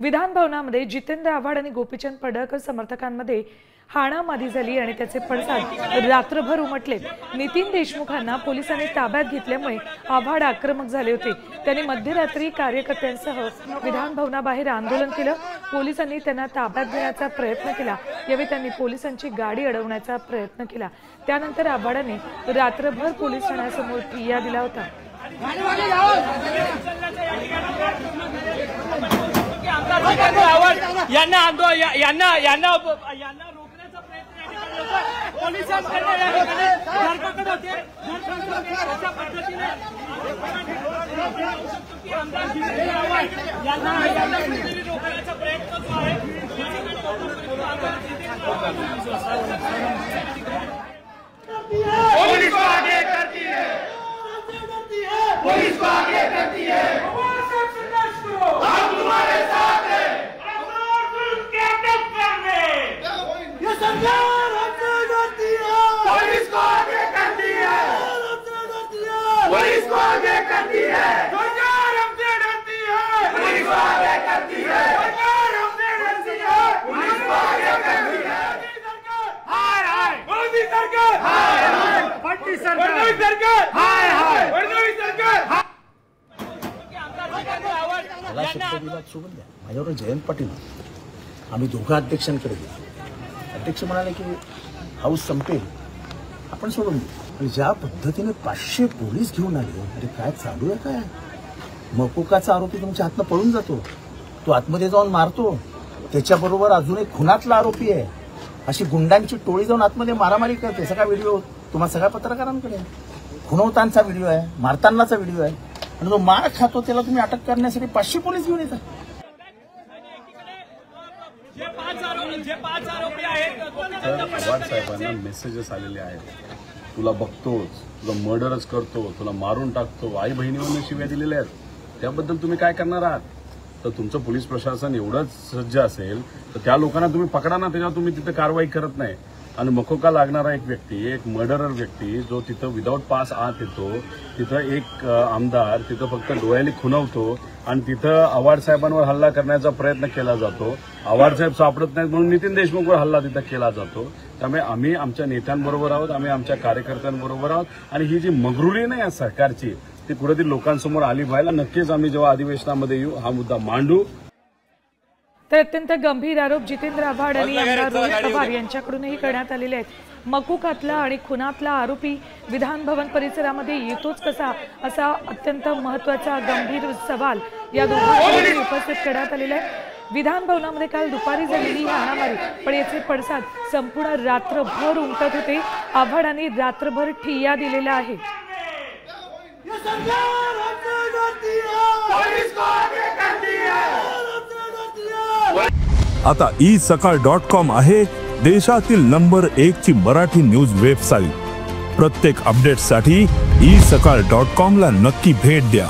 विधान भवनामध्ये जितेंद्र आव्हाड आणि गोपीचंद पडळकर समर्थकांमध्ये हाणामारी झाली आणि त्याचे पडसाद रात्रभर उमटले। नितीन देशमुखांना पोलिसांनी ताब्यात घेतल्यामुळे आव्हाड आक्रमक झाले होते। त्यांनी मध्यरात्री कार्यकर्त्यांसह विधान भवनाबाहेर आंदोलन केलं। पोलिसांनी त्यांना ताब्यात घेण्याचा प्रयत्न केला। यावेळी त्यांनी पोलिसांची गाडी अडवण्याचा प्रयत्न केला। त्यानंतर आव्हाडाने रात्रभर पोलीस ठाण्यासमोर ठिय्या दिला होता। पुलिस को आगे करती है। हम तुम्हारे साथ हैं। ये सरकार हमसे डरती है। पुलिस को आगे करती है। पुलिस को आगे करती है। सरकार हमसे डरती है। पुलिस को आगे करती है। सरकार हमसे डरती है। पुलिस को आगे करती है। हाय हाय मोदी सरकार, हाय हाय पट्टी सरकार, हाय हाय माझ्यावर जयंत पाटील आम्ही दोघं अध्यक्षांकडे गेलो। अध्यक्ष म्हणाले की हाऊस संपेल, आपण सोडून देऊ। ज्या पद्धतीने 500 पोलीस घेऊन आले, अरे काय चालू आहे काय? मकोकाचा आरोपी तुमच्या हातनं पळून जातो, तो आतमध्ये जाऊन मारतो, त्याच्याबरोबर अजून एक खुनातला आरोपी आहे। अशी गुंडांची टोळी जाऊन आतमध्ये मारामारी करते। सगळा व्हिडिओ तुम्हाला सगळ्या पत्रकारांकडे, खुनवतांचा व्हिडिओ आहे, मारतानाचा व्हिडिओ आहे, आणि जो मार खातो त्याला तुम्ही अटक करण्यासाठी 500 पोलीस घेऊन येतात। आव्हाड साहेबांना मेसेजेस आलेले आहेत, तुला बघतोच, तुला मर्डरच करतो, तुला मारून टाकतो, आई बहिणीवरून शिव्या दिलेल्या आहेत। त्याबद्दल तुम्ही काय करणार आहात? तर तुमचं पोलीस प्रशासन एवढंच सज्ज असेल तर त्या लोकांना तुम्ही पकडा ना, त्याच्यावर तुम्ही तिथे कारवाई करत नाही। आणि मकोका लागणारा एक व्यक्ती, एक मर्डरर व्यक्ती जो तिथं विदाऊट पास आत येतो, तिथं एक आमदार तिथं फक्त डोळ्याने खुणवतो आणि तिथं आव्हाड साहेबांवर हल्ला करण्याचा प्रयत्न केला जातो। आव्हाड साहेब सापडत नाहीत म्हणून नितीन देशमुखवर हल्ला तिथं केला जातो। त्यामुळे आम्ही आमच्या नेत्यांबरोबर आहोत, आम्ही आमच्या कार्यकर्त्यांबरोबर आहोत, आणि ही जी मगरुरी नाही आहे सरकारची ती कुठेतरी लोकांसमोर आली व्हायला नक्कीच आम्ही जेव्हा अधिवेशनामध्ये येऊ हा मुद्दा मांडू। तर अत्यंत गंभीर आरोप जितेंद्र आव्हाड आणि आमदार रोहित पवार यांच्याकडूनही करण्यात आलेले आहेत। मकोकातला आणि खुनातला आरोपी विधान भवन परिसरामध्ये येतोच कसा, असा अत्यंत महत्त्वाचा गंभीर सवाल या दोघांनी उपस्थित करण्यात आलेला आहे। विधान भवनामध्ये काल दुपारी झालेली हाणामारी, पण याचे पडसाद संपूर्ण रात्रभर उमटत होते। आव्हाडांनी रात्रभर ठिय्या दिलेला आहे। आता isakal.com आहे देशातील नंबर 1 ची मराठी न्यूज वेबसाईट। प्रत्येक अपडेटसाठी isakal.com ला नक्की भेट द्या।